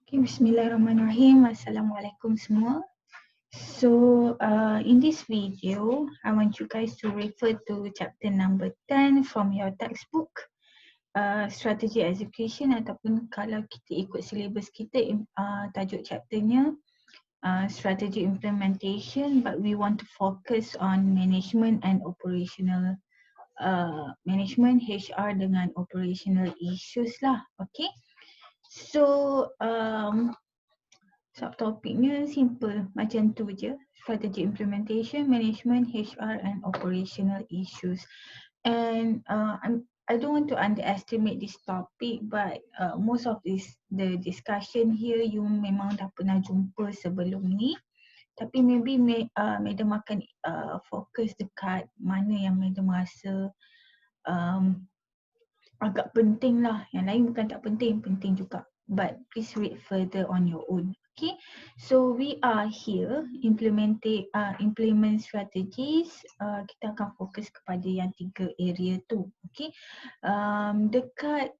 Okay, Bismillahirrahmanirrahim. Assalamualaikum semua. So, in this video, I want you guys to refer to chapter number 10 from your textbook, strategy execution, ataupun kalau kita ikut syllabus kita, tajuk chapternya strategy implementation, but we want to focus on management and operational management, HR dengan operational issues lah. Okay. So, subtopiknya simple macam tu je. Strategy implementation, management, HR and operational issues. And I don't want to underestimate this topic, but most of the discussion here you memang dah pernah jumpa sebelum ni. Tapi maybe Madam akan fokus dekat mana yang Madam rasa agak penting lah. Yang lain bukan tak penting, penting juga. But please read further on your own. Okay, so we are here implement strategies. Kita akan fokus kepada yang 3 area tu. Okay, dekat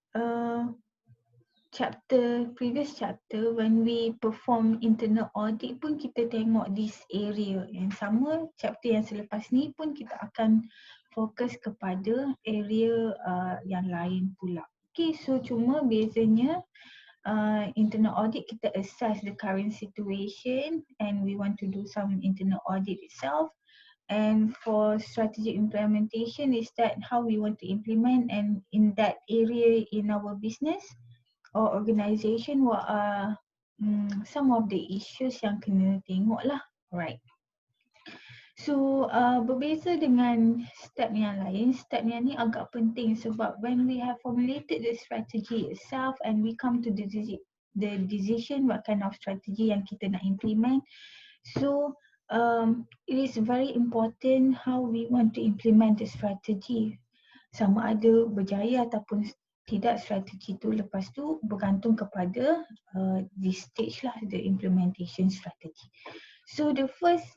previous chapter when we perform internal audit pun kita tengok this area. Yang sama chapter yang selepas ni pun kita akan fokus kepada area yang lain pula. Okay, so cuma bezanya internal audit kita assess the current situation and we want to do some internal audit itself. And for strategic implementation is that how we want to implement, and in that area in our business or organisation, what are some of the issues yang kena tengok lah. Alright. So berbeza dengan step yang lain, step yang ni agak penting sebab when we have formulated the strategy itself and we come to the decision what kind of strategy yang kita nak implement. So it is very important how we want to implement the strategy. Sama ada berjaya ataupun tidak strategi tu, lepas tu bergantung kepada this stage lah, the implementation strategy. So the first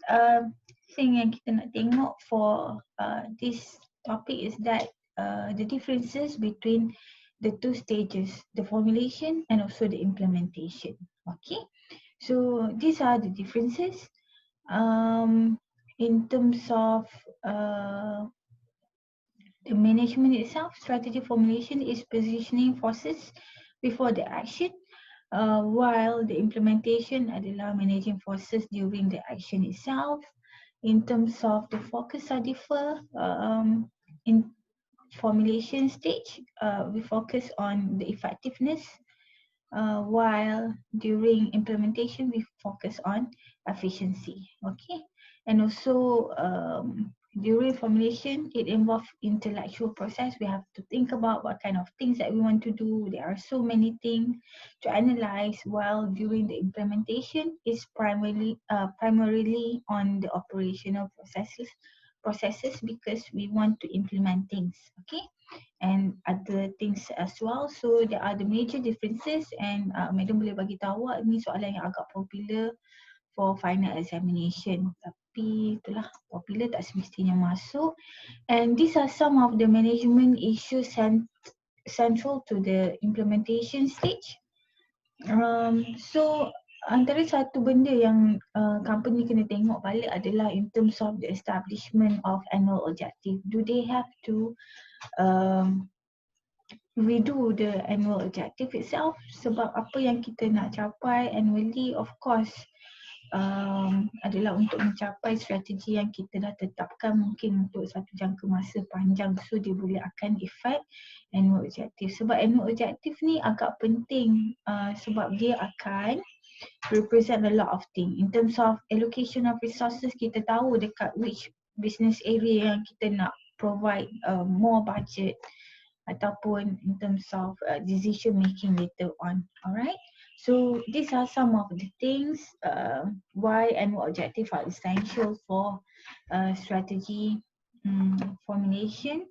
thing yang kita nak tengok for this topic is that the differences between the two stages, the formulation and also the implementation. Okay, so these are the differences in terms of the management itself. Strategy formulation is positioning forces before the action, while the implementation adalah managing forces during the action itself. In terms of the focus are differ. In formulation stage, we focus on the effectiveness, while during implementation we focus on efficiency. Okay, and also during formulation it involves intellectual process. We have to think about what kind of things that we want to do. There are so many things to analyze, while during the implementation is primarily on the operational processes because we want to implement things. Okay, and other things as well. So there are the major differences, and Madam boleh bagi tahu ni soalan yang agak popular for final examination. Tapi itulah, popular tak semestinya masuk. And these are some of the management issues central to the implementation stage. So antara satu benda yang company kena tengok balik adalah in terms of the establishment of annual objective. Do they have to redo the annual objective itself? Sebab apa yang kita nak capai annually, of course adalah untuk mencapai strategi yang kita dah tetapkan mungkin untuk satu jangka masa panjang. So dia boleh akan effect annual objective. Sebab annual objective ni agak penting sebab dia akan represent a lot of things. In terms of allocation of resources, kita tahu dekat which business area yang kita nak provide more budget, ataupun in terms of decision making later on. Alright, so these are some of the things why annual objective are essential for strategy formulation.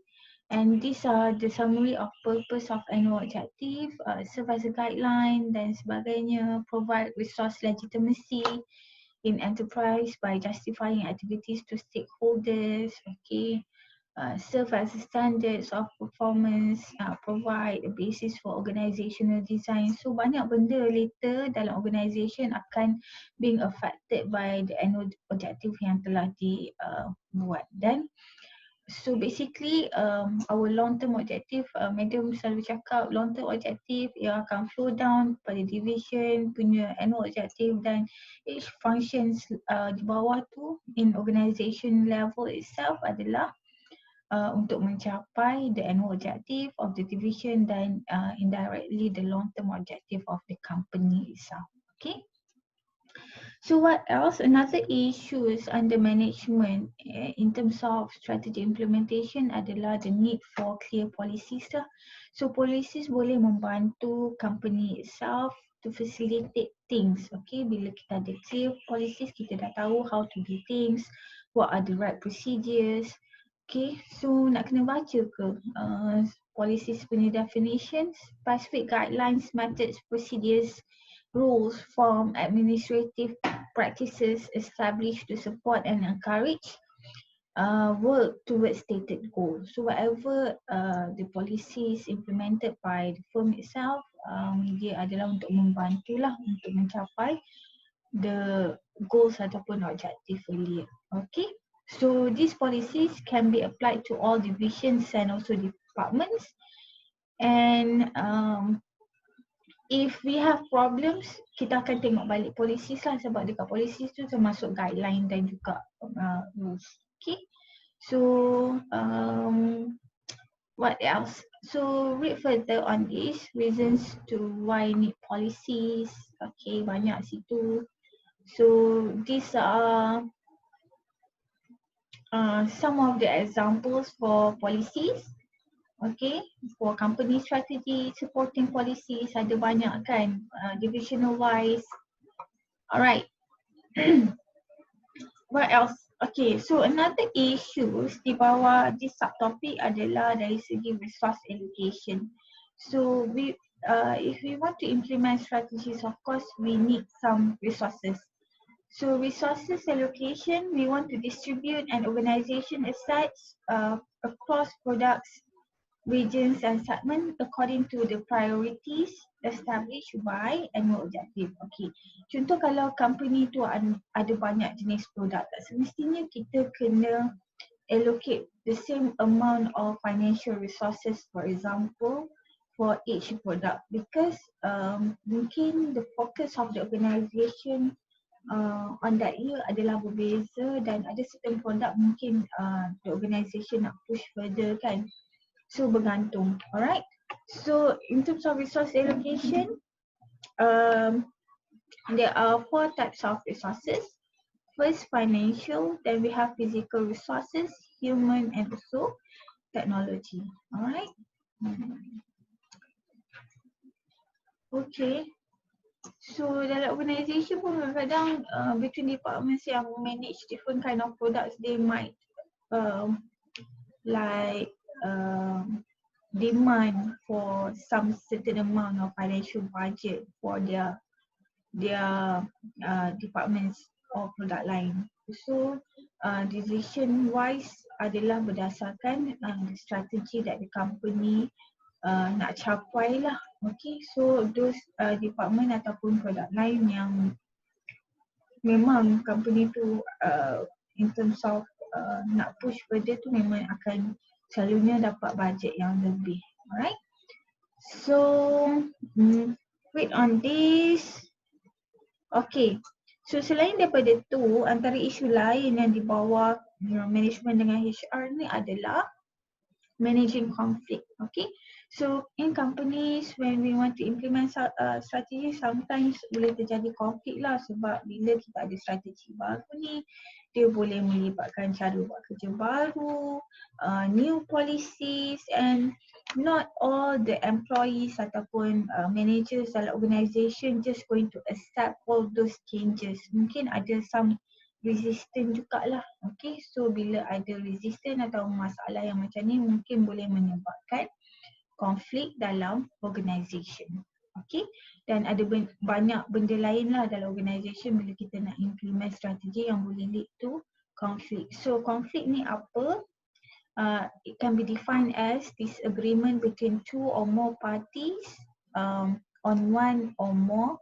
And these are the summary of purpose of annual objective, serve as a guideline dan sebagainya, provide resource legitimacy in enterprise by justifying activities to stakeholders. Okay, serve as standards of performance, provide a basis for organizational design. So banyak benda later dalam organisation akan being affected by the annual objective yang telah dibuat. Dan so basically our long term objective, Madam selalu cakap long term objective yang akan flow down pada division punya annual objective, dan each functions di bawah tu in organisation level itself adalah untuk mencapai the annual objective of the division dan indirectly the long term objective of the company itself. Okay. So what else? Another issues under management in terms of strategy implementation adalah the need for clear policies lah. So policies boleh membantu company itself to facilitate things. Okay, bila kita ada clear policies, kita dah tahu how to do things, what are the right procedures. Okay, so nak kena baca ke policies punya definitions, specific guidelines, methods, procedures, rules, form, administrative practices established to support and encourage work towards stated goals. So whatever the policies implemented by the firm itself, dia adalah untuk membantulah untuk mencapai the goals ataupun objective earlier. Okay, so these policies can be applied to all divisions and also departments. And if we have problems, kita akan tengok balik policies lah, sebab dekat policies tu termasuk guideline dan juga rules. Okay, so what else? So read further on this, reasons to why need policies. Okay, banyak situ. So these are some of the examples for policies. Okay, for company strategy, supporting policies, ada banyak kan, divisional wise. Alright. What else? Okay, so another issues di bawah this subtopic adalah dari segi resource allocation. So if we want to implement strategies, of course we need some resources. So resources allocation, we want to distribute an organization assets across products, regions and segment according to the priorities established by annual objective. Okay, contoh kalau company tu ada banyak jenis produk, tak semestinya kita kena allocate the same amount of financial resources, for example, for each product, because mungkin the focus of the organisation on that year adalah berbeza, dan ada certain product mungkin the organisation nak push further kan. So bergantung. Alright. So in terms of resource allocation, there are 4 types of resources. First, financial, then we have physical resources, human and also technology. Alright. Okay. So dalam organisation pun kadang-kadang between departments yang manage different kind of products, they might like demand for some certain amount of financial budget for their departments or product line. So decision wise adalah berdasarkan strategi that the company nak capai lah. Okay, so those department ataupun product line yang memang company tu in terms of nak push further tu memang akan selalunya dapat budget yang lebih. Alright. So wait on this. Okay. So selain daripada tu, antara isu lain yang dibawa management dengan HR ni adalah managing conflict. Okay. So in companies, when we want to implement strategy, sometimes boleh terjadi konflik lah, sebab bila kita ada strategi baru ni, dia boleh melibatkan cara buat kerja baru, new policies, and not all the employees ataupun managers dalam organisation just going to accept all those changes. Mungkin ada some resistant jugalah. Okay, so bila ada resistant atau masalah yang macam ni, mungkin boleh menyebabkan konflik dalam organisation. Okay, dan ada banyak benda lain lah dalam organisation bila kita nak implement strategi yang boleh lead to konflik. So konflik ni apa? it can be defined as disagreement between two or more parties on one or more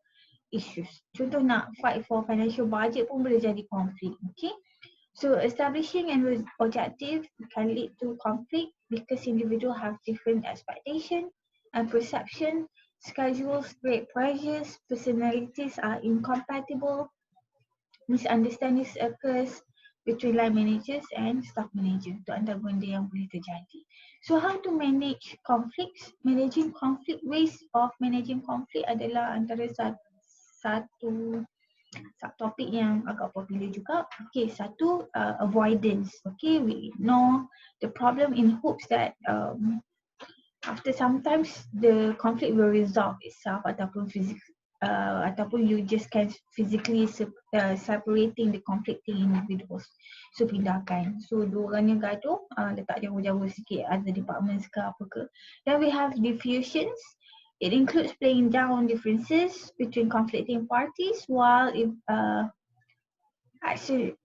issues. Contoh nak fight for financial budget pun boleh jadi konflik. Okay. So establishing an objective can lead to conflict because individuals have different expectations and perception, schedules, great pressures, personalities are incompatible, misunderstandings occurs between line managers and staff manager. Itu antara benda yang boleh terjadi. So how to manage conflicts? Managing conflict, ways of managing conflict adalah antara satu topik yang agak popular juga. Okay, satu avoidance. Okay, we ignore the problem in hopes that after sometimes the conflict will resolve itself ataupun ataupun you just can physically separating the conflicting individuals. So pindahkan. So dua orang yang gaduh, letak jauh-jauh sikit, ada departments ke apa ke. Then we have diffusions. It includes playing down differences between conflicting parties while actually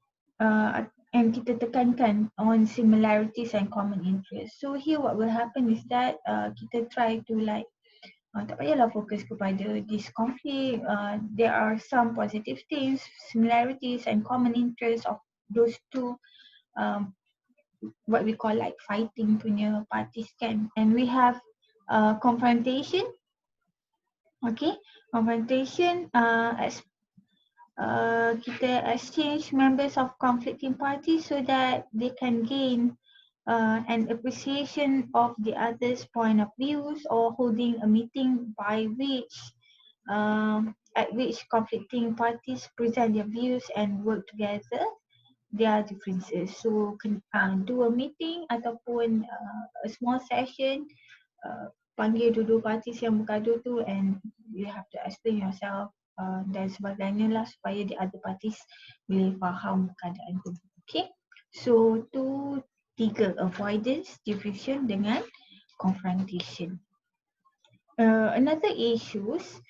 and kita tekankan on similarities and common interests. So here what will happen is that kita try to like tak payahlah fokus kepada this conflict. There are some positive things, similarities and common interests of those two what we call like fighting punya parties kan. And we have confrontation. Okay, confrontation kita exchange members of conflicting parties so that they can gain an appreciation of the other's point of views, or holding a meeting by which at which conflicting parties present their views and work together their differences. So do a meeting ataupun a small session, panggil dua-dua partis yang bergaduh tu and you have to explain yourself dan sebagainya lah supaya the other parties boleh faham keadaan tu. Okay, so tiga, avoidance, diffusion dengan confrontation. Another issues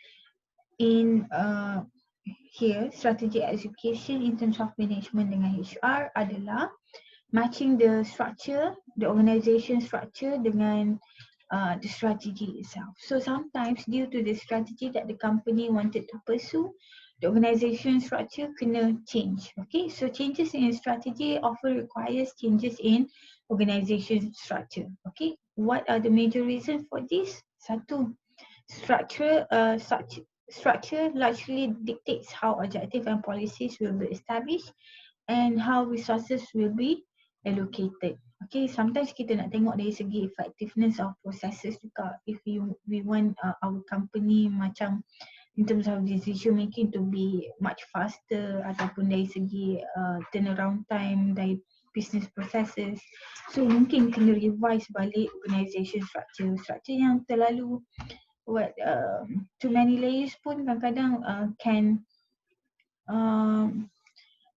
in here strategic execution in terms of management dengan HR adalah matching the structure, the organisation structure dengan the strategy itself. So sometimes due to the strategy that the company wanted to pursue, the organisation structure kena change. Okay, so changes in strategy often requires changes in organisation structure. Okay, what are the major reasons for this? Satu, structure largely dictates how objective and policies will be established and how resources will be allocated. Okay, sometimes kita nak tengok dari segi effectiveness of processes juga. If we want our company macam in terms of decision making to be much faster ataupun dari segi turnaround time dari business processes. So mungkin kena revise balik organisation structure yang terlalu too many layers pun kadang-kadang can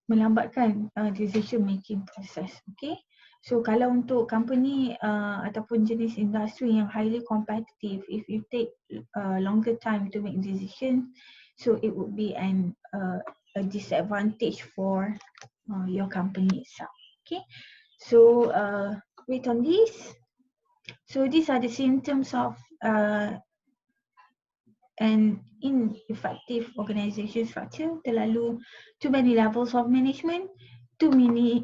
melambatkan decision making process. Okay, so kalau untuk company ataupun jenis industri yang highly competitive, if you take longer time to make decisions, so it would be a disadvantage for your company itself. Okay, so wait on this. So these are the symptoms of an ineffective organisation structure. Terlalu too many levels of management, too many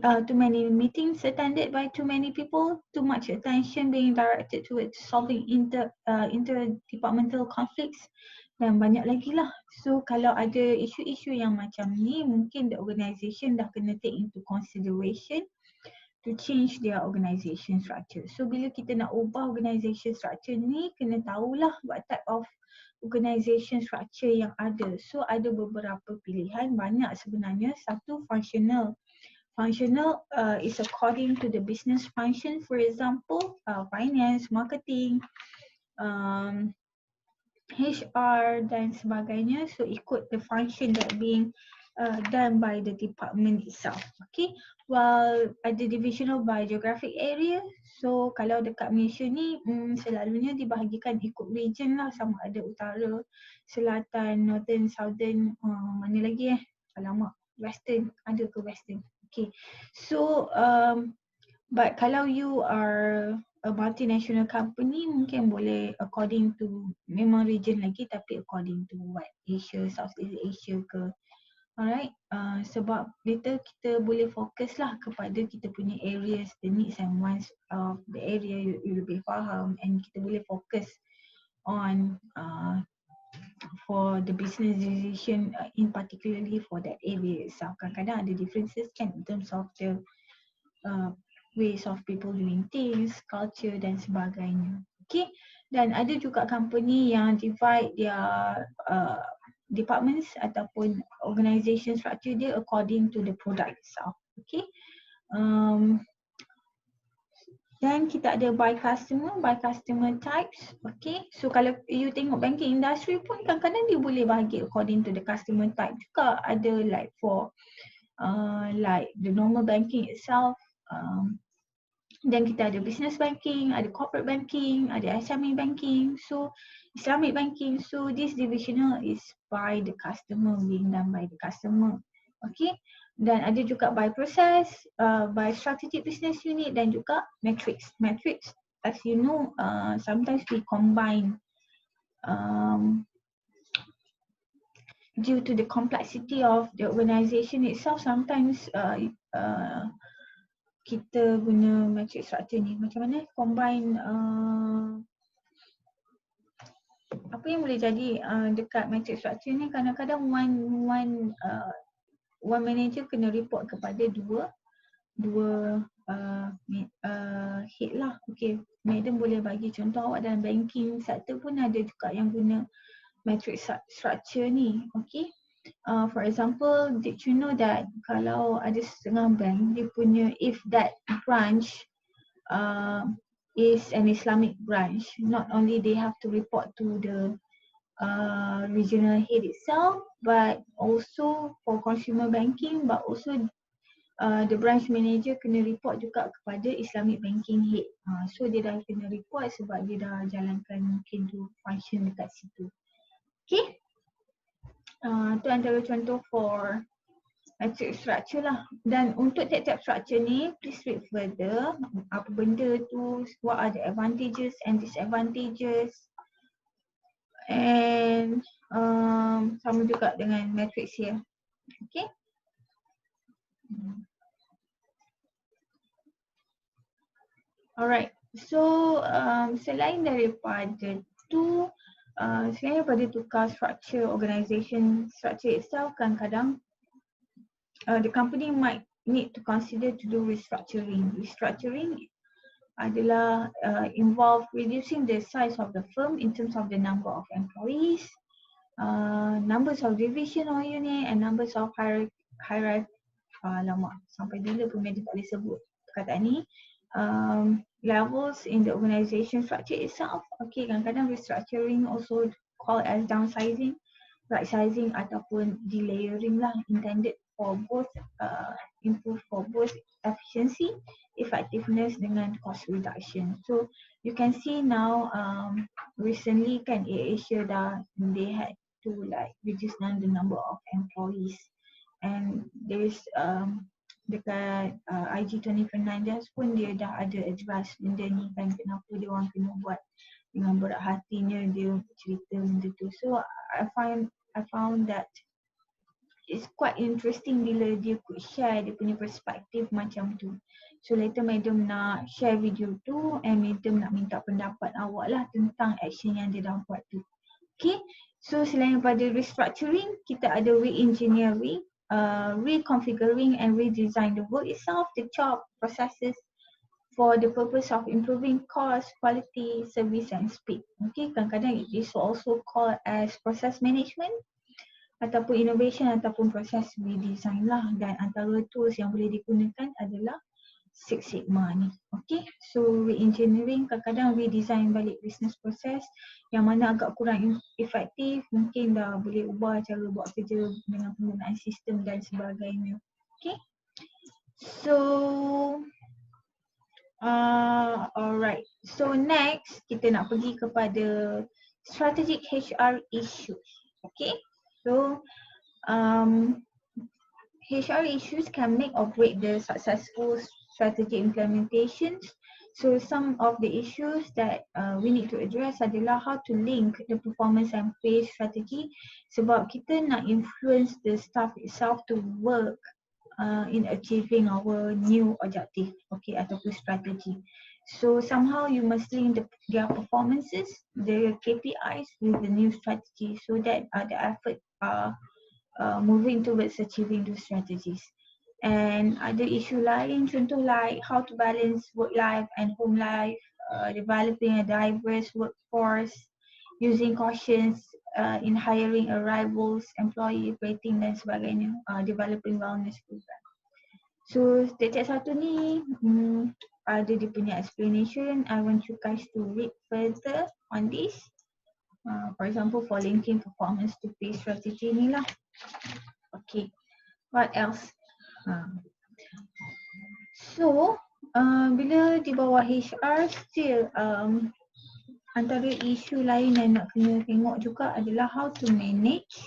meetings attended by too many people, too much attention being directed towards solving interdepartmental conflicts dan banyak lagi lah. So kalau ada isu-isu yang macam ni, mungkin the organisation dah kena take into consideration to change their organisation structure. So bila kita nak ubah organisation structure ni, kena tahulah what type of organisation structure yang ada. So ada beberapa pilihan, banyak sebenarnya. Satu, functional. Functional is according to the business function, for example, finance, marketing, HR dan sebagainya. So ikut the function that being done by the department itself. Okay, while ada divisional by geographic area. So kalau dekat Malaysia ni selalunya dibahagikan ikut region lah, sama ada utara, selatan, northern, southern, mana lagi alamak, western, ada ke western. Okay, so But kalau you are a multinational company, mungkin boleh according to memang region lagi, tapi according to what Asia, Southeast Asia ke. Alright, sebab later kita boleh fokus lah kepada kita punya areas, the needs and wants of the area you lebih faham, and kita boleh fokus on for the business decision in particularly for that area itself. Kadang-kadang ada differences kan in terms of the ways of people doing things, culture dan sebagainya. Okay, dan ada juga company yang divide their departments ataupun organisation structure dia according to the product itself. Okay, dan kita ada by customer types. Okay, so kalau you tengok banking industry pun kadang-kadang dia boleh bahagi according to the customer type juga. Ada like for like the normal banking itself, dan kita ada business banking, ada corporate banking, ada SME banking, so Islamic banking. So this divisional is by the customer, being done by the customer. Okay, dan ada juga by process, by strategic business unit dan juga matrix. Matrix, as you know, sometimes we combine due to the complexity of the organisation itself. Sometimes kita guna matrix structure ni macam mana combine apa yang boleh jadi dekat matrix structure ni. Kadang-kadang one manager kena report kepada dua head lah. Okay, madam boleh bagi contoh awak dalam banking sector pun ada juga yang guna matrix structure ni. Okay, for example, did you know that kalau ada setengah bank dia punya, if that branch is an Islamic branch, not only they have to report to the regional head itself, but also for consumer banking, but also the branch manager kena report juga kepada Islamic banking head. So dia dah kena report sebab dia dah jalankan mungkin tu function dekat situ. Okay, tu antara contoh for matrix structure lah. Dan untuk tiap-tiap structure ni, please read further apa benda tu, what are the advantages and disadvantages, and sama juga dengan matrix here. Okay. Alright, so selain daripada tu, selain daripada tukar structure, organisation structure itself, kadang-kadang the company might need to consider to do restructuring. Restructuring adalah involve reducing the size of the firm in terms of the number of employees, numbers of division or unit, and numbers of hierarchy. Lama sampai bila pun media tak boleh sebut perkataan ni. Levels in the organisation structure itself. Okay, kadang-kadang restructuring also called as downsizing, right sizing ataupun delayering lah, intended for both improve for both efficiency, effectiveness dengan cost reduction. So you can see now recently kan AirAsia dah, they had to like reduce down the number of employees, and there is dekat IG 2019 pun dia dah ada address benda ni kan, kenapa dia orang kena buat dengan berat hatinya dia cerita benda tu. So I found that it's quite interesting bila dia could share dia punya perspektif macam tu. So later madam nak share video tu, and madam nak minta pendapat awak lah tentang action yang dia dah buat tu. Okay, so selain daripada restructuring, kita ada re-engineering, reconfiguring and redesign the work itself, the job processes for the purpose of improving cost, quality, service and speed. Okay, kadang-kadang it is also called as process management ataupun innovation ataupun proses redesign lah. Dan antara tools yang boleh digunakan adalah Six Sigma ni. Okay, so re-engineering kadang-kadang redesign balik business process yang mana agak kurang efektif, mungkin dah boleh ubah cara buat kerja dengan penggunaan sistem dan sebagainya. Okay, so alright, so next kita nak pergi kepada strategic HR issues. Okay, so HR issues can make or break the successful strategy implementations. So some of the issues that we need to address adalah how to link the performance and pay strategy, sebab kita nak influence the staff itself to work in achieving our new objective, okay, ataupun strategy. So somehow you must link their performances, their KPIs with the new strategy, so that the effort are moving towards achieving those strategies. And other issue lain, contoh like how to balance work life and home life, developing a diverse workforce, using cautions in hiring arrivals, employee rating dan sebagainya, developing wellness program. So setiap satu ni ada dia punya explanation. I want you guys to read further on this. For example, for linking performance to pay strategy ni lah. Okay, what else? So, bila di bawah HR still antara isu lain yang nak kena tengok juga adalah how to manage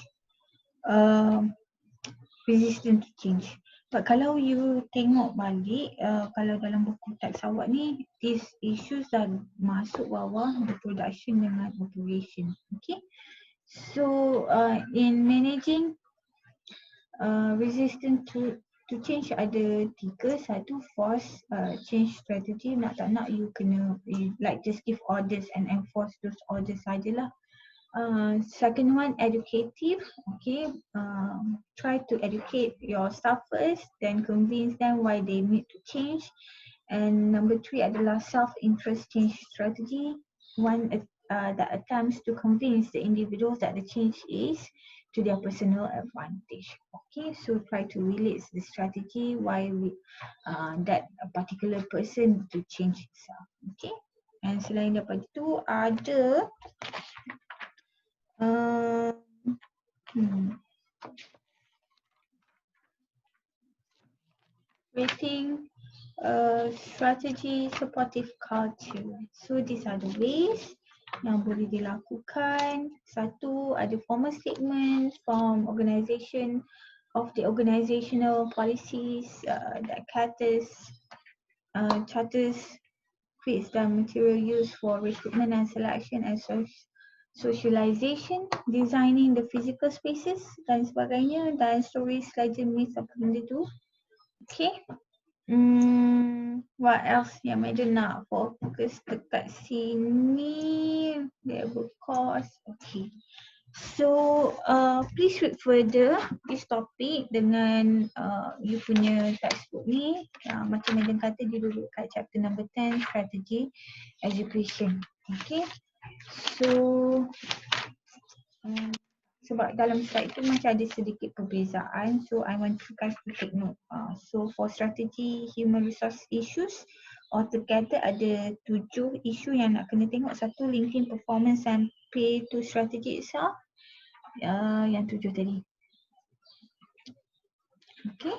resistant to change. But kalau you tengok balik, kalau dalam buku teks awak ni, these issues dah masuk bawah the production dengan operation. Okay, so in managing resistant to change ada tiga. Satu, force change strategy. Nak tak nak you kena like just give orders and enforce those orders sajalah. Second one, educative. Okay, try to educate your staff first, then convince them why they need to change. And number three adalah self-interest change strategy. One that attempts to convince the individuals that the change is to their personal advantage. Okay, so try to relate the strategy why we that a particular person to change itself. Okay, and selain daripada itu ada creating strategy supportive culture. So these are the ways yang boleh dilakukan. Satu, ada formal statement from organisation of the organizational policies that charters, creates the material used for recruitment and selection and socialization, designing the physical spaces dan sebagainya, dan stories, legend, myths, apa benda tu. Okay. What else yang Madam nak fokus dekat sini? Labor cost. Okay. So please read further this topic dengan you punya textbook ni. Macam Madam kata dia duduk kat chapter number 10, strategy education. Okay. So sebab dalam slide tu macam ada sedikit perbezaan, so I want you guys to take note. So for strategy human resource issues, altogether ada 7 isu yang nak kena tengok. Satu, linking performance and pay to strategy itself. Yang 7 tadi. Okay,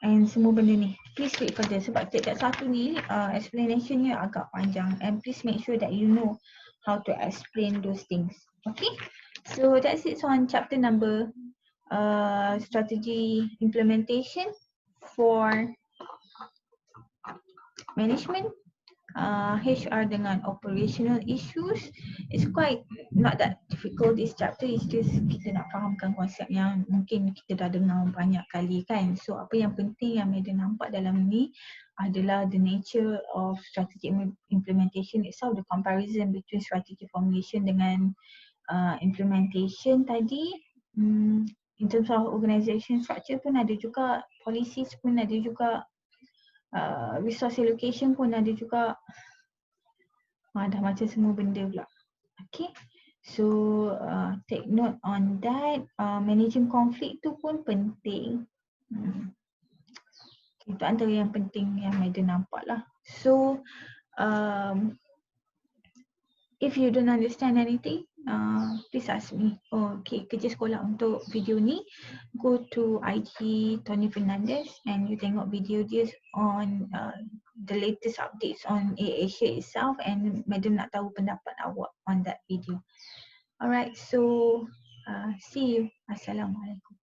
and semua benda ni please read further sebab tiap satu ni explanationnya agak panjang, and please make sure that you know how to explain those things. Okay, so that's it on chapter number strategy implementation for management, HR dengan operational issues. It's quite not that difficult this chapter, it's just kita nak fahamkan konsep yang mungkin kita dah dengar banyak kali kan. So apa yang penting yang Madam nampak dalam ni adalah the nature of strategy implementation itself, the comparison between strategy formulation dengan implementation tadi. In terms of organisation structure pun ada juga, policies pun ada juga, resource allocation pun ada juga. Dah macam semua benda pula. Okay, so take note on that. Managing conflict tu pun penting. Itu antara yang penting yang Madam nampak lah. So if you don't understand anything, please ask me. Okay, kerja sekolah untuk video ni, go to IG Tony Fernandez and you tengok video dia on the latest updates on AirAsia itself, and Madam nak tahu pendapat awak on that video. Alright, so see you. Assalamualaikum.